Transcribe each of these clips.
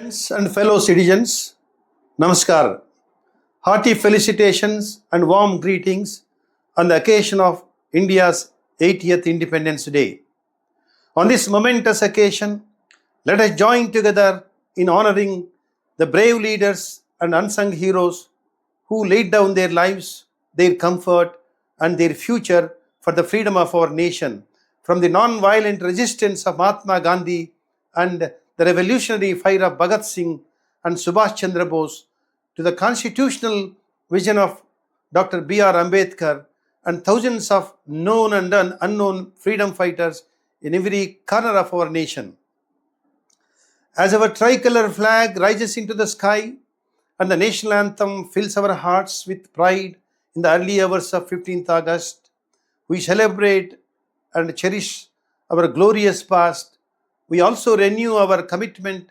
Friends and fellow citizens, Namaskar. Hearty felicitations and warm greetings on the occasion of India's 80th Independence Day. On this momentous occasion, let us join together in honoring the brave leaders and unsung heroes who laid down their lives, their comfort, and their future for the freedom of our nation, from the non-violent resistance of Mahatma Gandhi and the revolutionary fire of Bhagat Singh and Subhash Chandra Bose to the constitutional vision of Dr. B.R. Ambedkar and thousands of known and unknown freedom fighters in every corner of our nation. As our tricolor flag rises into the sky and the national anthem fills our hearts with pride in the early hours of 15th August, we celebrate and cherish our glorious past. We also renew our commitment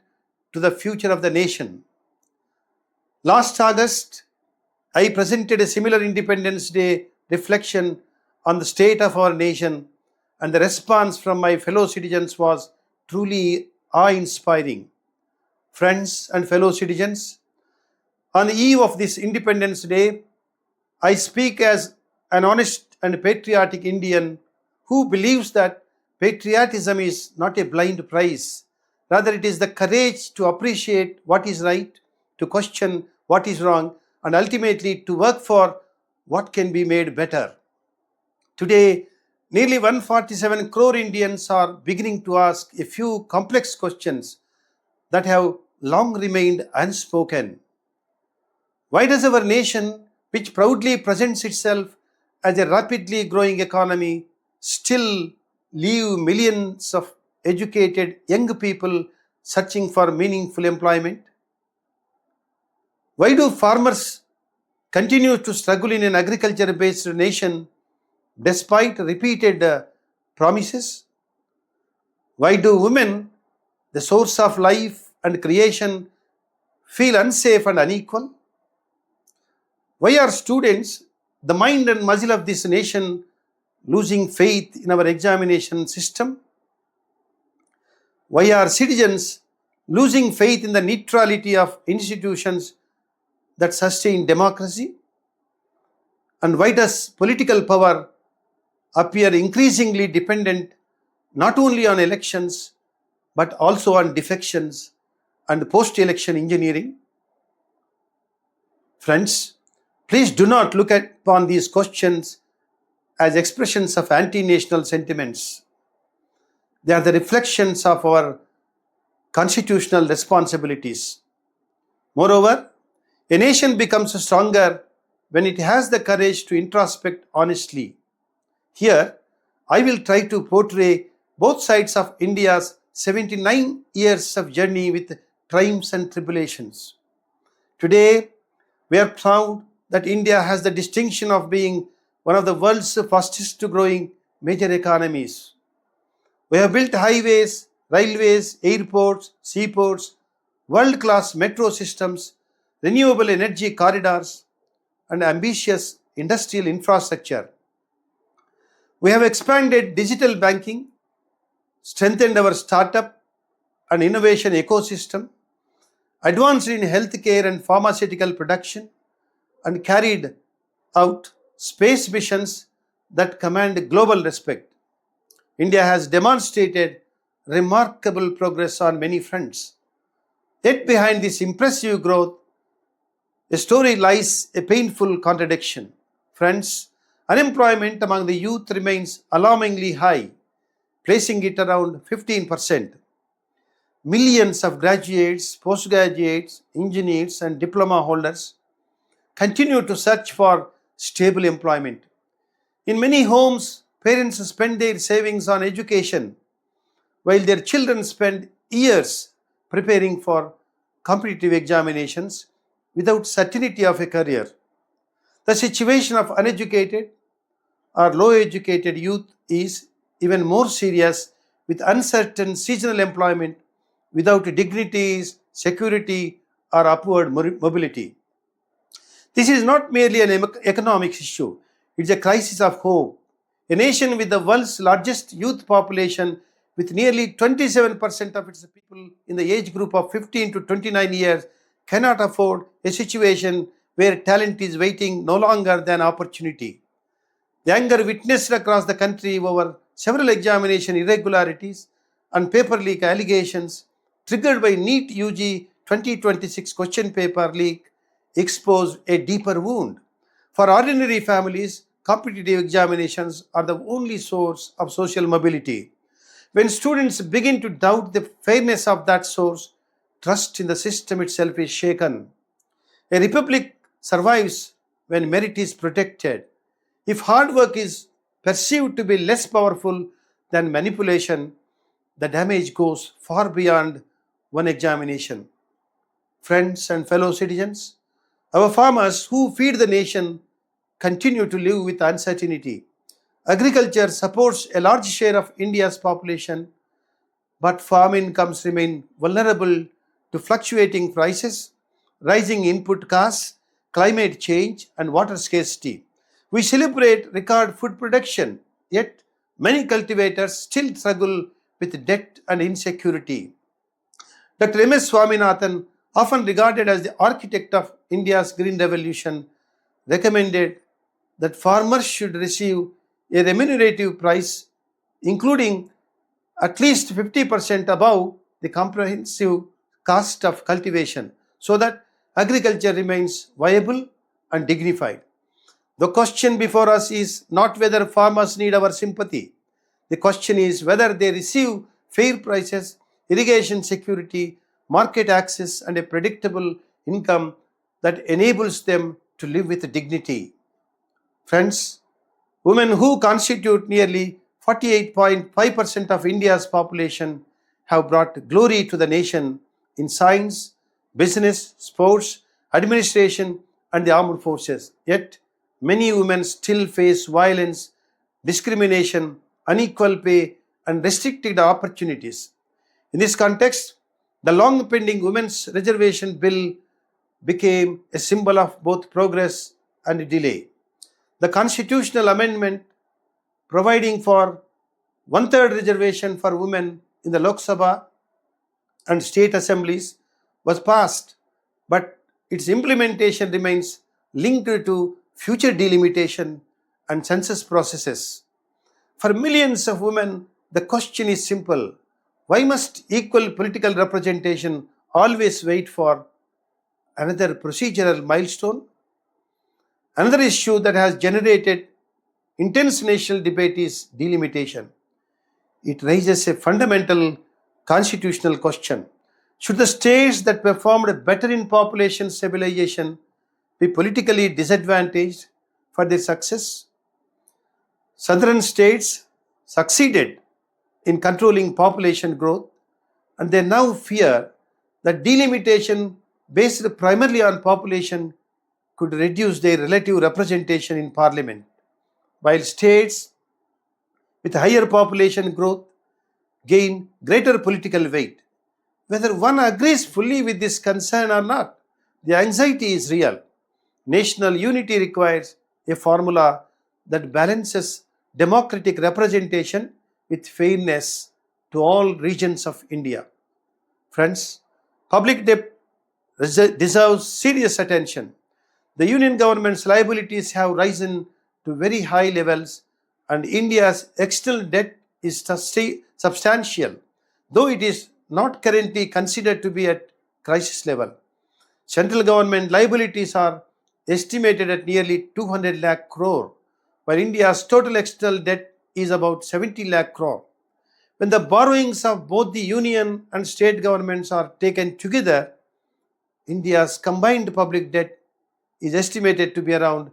to the future of the nation. Last August, I presented a similar Independence Day reflection on the state of our nation, and the response from my fellow citizens was truly awe-inspiring. Friends and fellow citizens, on the eve of this Independence Day, I speak as an honest and patriotic Indian who believes that patriotism is not a blind prize. Rather, it is the courage to appreciate what is right, to question what is wrong, and ultimately to work for what can be made better. Today, nearly 147 crore Indians are beginning to ask a few complex questions that have long remained unspoken. Why does our nation, which proudly presents itself as a rapidly growing economy, still leave millions of educated young people searching for meaningful employment? Why do farmers continue to struggle in an agriculture-based nation despite repeated promises? Why do women, the source of life and creation, feel unsafe and unequal? Why are students, the mind and muscle of this nation, losing faith in our examination system? Why are citizens losing faith in the neutrality of institutions that sustain democracy? And why does political power appear increasingly dependent not only on elections but also on defections and post-election engineering? Friends, please do not look upon these questions as expressions of anti-national sentiments. They are the reflections of our constitutional responsibilities. Moreover, a nation becomes stronger when it has the courage to introspect honestly. Here, I will try to portray both sides of India's 79 years of journey with triumphs and tribulations. Today, we are proud that India has the distinction of being one of the world's fastest growing major economies. We have built highways, railways, airports, seaports, world-class metro systems, renewable energy corridors, and ambitious industrial infrastructure. We have expanded digital banking, strengthened our startup and innovation ecosystem, advanced in healthcare and pharmaceutical production, and carried out space missions that command global respect. India has demonstrated remarkable progress on many fronts. Yet behind this impressive growth, a story lies a painful contradiction. Friends, unemployment among the youth remains alarmingly high, placing it around 15%. Millions of graduates, postgraduates, engineers, and diploma holders continue to search for stable employment. In many homes, parents spend their savings on education, while their children spend years preparing for competitive examinations without certainty of a career. The situation of uneducated or low-educated youth is even more serious, with uncertain seasonal employment without dignities, security, or upward mobility. This is not merely an economic issue, it's a crisis of hope. A nation with the world's largest youth population with nearly 27% of its people in the age group of 15 to 29 years, cannot afford a situation where talent is waiting no longer than opportunity. The anger witnessed across the country over several examination irregularities and paper leak allegations triggered by NEET UG 2026 question paper leak exposed a deeper wound. For ordinary families, competitive examinations are the only source of social mobility. When students begin to doubt the fairness of that source, trust in the system itself is shaken. A republic survives when merit is protected. If hard work is perceived to be less powerful than manipulation, the damage goes far beyond one examination. Friends and fellow citizens, our farmers who feed the nation continue to live with uncertainty. Agriculture supports a large share of India's population, but farm incomes remain vulnerable to fluctuating prices, rising input costs, climate change, and water scarcity. We celebrate record food production, yet many cultivators still struggle with debt and insecurity. Dr. M.S. Swaminathan, often regarded as the architect of India's Green Revolution, recommended that farmers should receive a remunerative price, including at least 50% above the comprehensive cost of cultivation, so that agriculture remains viable and dignified. The question before us is not whether farmers need our sympathy. The question is whether they receive fair prices, irrigation security, market access, and a predictable income that enables them to live with dignity. Friends, women who constitute nearly 48.5% of India's population have brought glory to the nation in science, business, sports, administration, and the armed forces. Yet, many women still face violence, discrimination, unequal pay, and restricted opportunities. In this context, the long pending Women's Reservation Bill became a symbol of both progress and delay. The constitutional amendment providing for one-third reservation for women in the Lok Sabha and state assemblies was passed, but its implementation remains linked to future delimitation and census processes. For millions of women, the question is simple: why must equal political representation always wait for another procedural milestone? Another issue that has generated intense national debate is delimitation. It raises a fundamental constitutional question. Should the states that performed better in population stabilization be politically disadvantaged for their success? Southern states succeeded in controlling population growth, and they now fear that delimitation based primarily on population could reduce their relative representation in parliament, while states with higher population growth gain greater political weight. Whether one agrees fully with this concern or not, the anxiety is real. National unity requires a formula that balances democratic representation with fairness to all regions of India. Friends, public debt deserves serious attention. The union government's liabilities have risen to very high levels, and India's external debt is substantial, though it is not currently considered to be at crisis level. Central government liabilities are estimated at nearly 200 lakh crore, while India's total external debt is about 70 lakh crore. When the borrowings of both the union and state governments are taken together, India's combined public debt is estimated to be around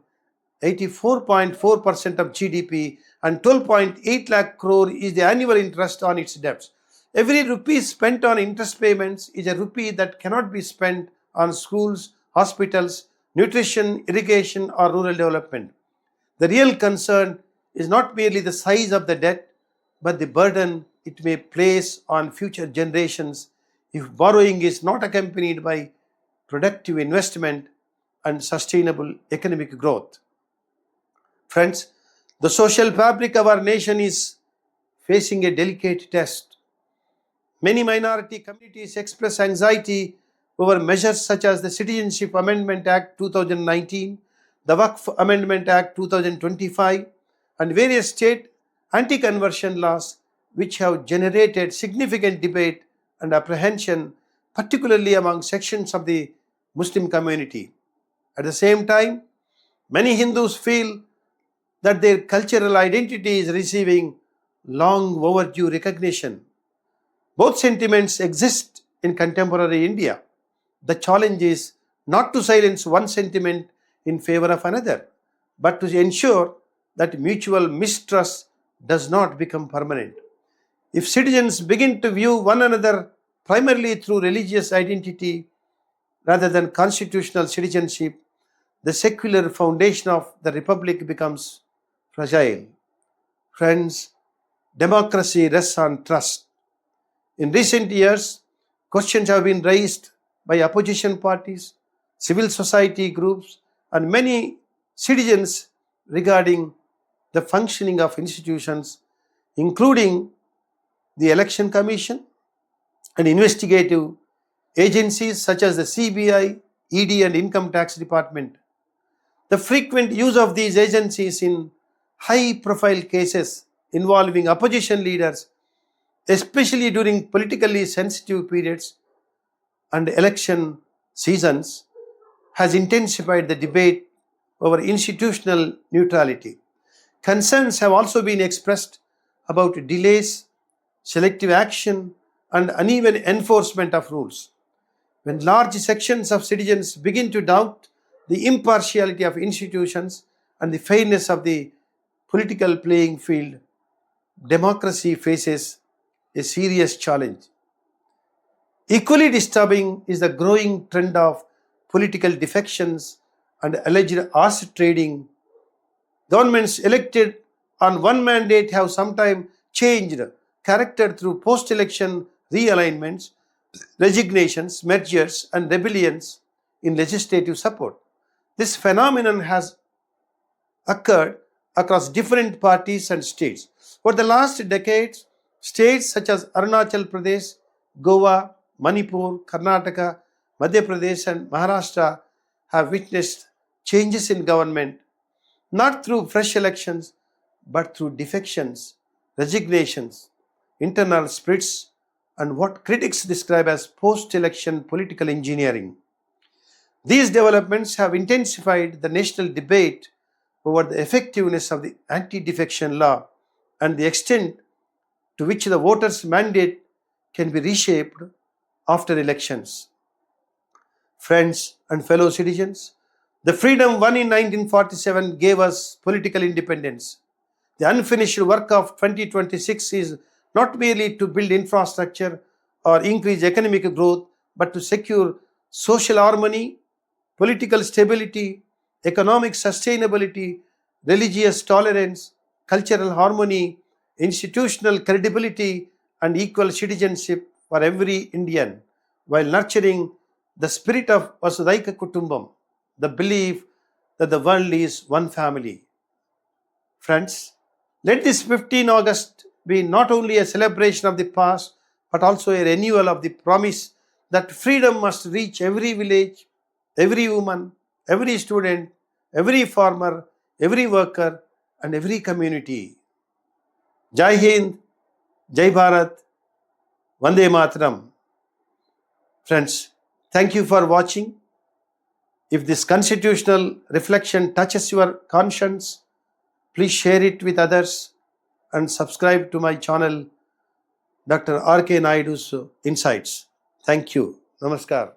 84.4% of GDP, and 12.8 lakh crore is the annual interest on its debts. Every rupee spent on interest payments is a rupee that cannot be spent on schools, hospitals, nutrition, irrigation, or rural development. The real concern is not merely the size of the debt, but the burden it may place on future generations if borrowing is not accompanied by productive investment and sustainable economic growth. Friends, the social fabric of our nation is facing a delicate test. Many minority communities express anxiety over measures such as the Citizenship Amendment Act 2019, the Waqf Amendment Act 2025, and various state anti-conversion laws which have generated significant debate and apprehension, particularly among sections of the Muslim community. At the same time, many Hindus feel that their cultural identity is receiving long overdue recognition. Both sentiments exist in contemporary India. The challenge is not to silence one sentiment in favor of another, but to ensure that mutual mistrust does not become permanent. If citizens begin to view one another primarily through religious identity rather than constitutional citizenship, the secular foundation of the republic becomes fragile. Friends, democracy rests on trust. In recent years, questions have been raised by opposition parties, civil society groups, and many citizens regarding the functioning of institutions, including the Election Commission and investigative agencies such as the CBI, ED, and Income Tax Department. The frequent use of these agencies in high-profile cases involving opposition leaders, especially during politically sensitive periods and election seasons, has intensified the debate over institutional neutrality. Concerns have also been expressed about delays, selective action, and uneven enforcement of rules. When large sections of citizens begin to doubt the impartiality of institutions and the fairness of the political playing field, democracy faces a serious challenge. Equally disturbing is the growing trend of political defections and alleged arse trading. Governments elected on one mandate have sometimes changed character through post-election realignments, resignations, mergers, and rebellions in legislative support. This phenomenon has occurred across different parties and states. For the last decades, states such as Arunachal Pradesh, Goa, Manipur, Karnataka, Madhya Pradesh, and Maharashtra have witnessed changes in government, not through fresh elections, but through defections, resignations, internal splits, and what critics describe as post-election political engineering. These developments have intensified the national debate over the effectiveness of the anti-defection law and the extent to which the voters' mandate can be reshaped after elections. Friends and fellow citizens, the freedom won in 1947 gave us political independence. The unfinished work of 2026 is not merely to build infrastructure or increase economic growth, but to secure social harmony, political stability, economic sustainability, religious tolerance, cultural harmony, institutional credibility, and equal citizenship for every Indian, while nurturing the spirit of Vasudhaiva Kutumbam, the belief that the world is one family. Friends, let this 15 August be not only a celebration of the past, but also a renewal of the promise that freedom must reach every village, every woman, every student, every farmer, every worker, and every community. Jai Hind, Jai Bharat, Vande Mataram. Friends, thank you for watching. If this constitutional reflection touches your conscience, please share it with others and subscribe to my channel, Dr.R.K. NAIDU'S Insights. Thank you. Namaskar.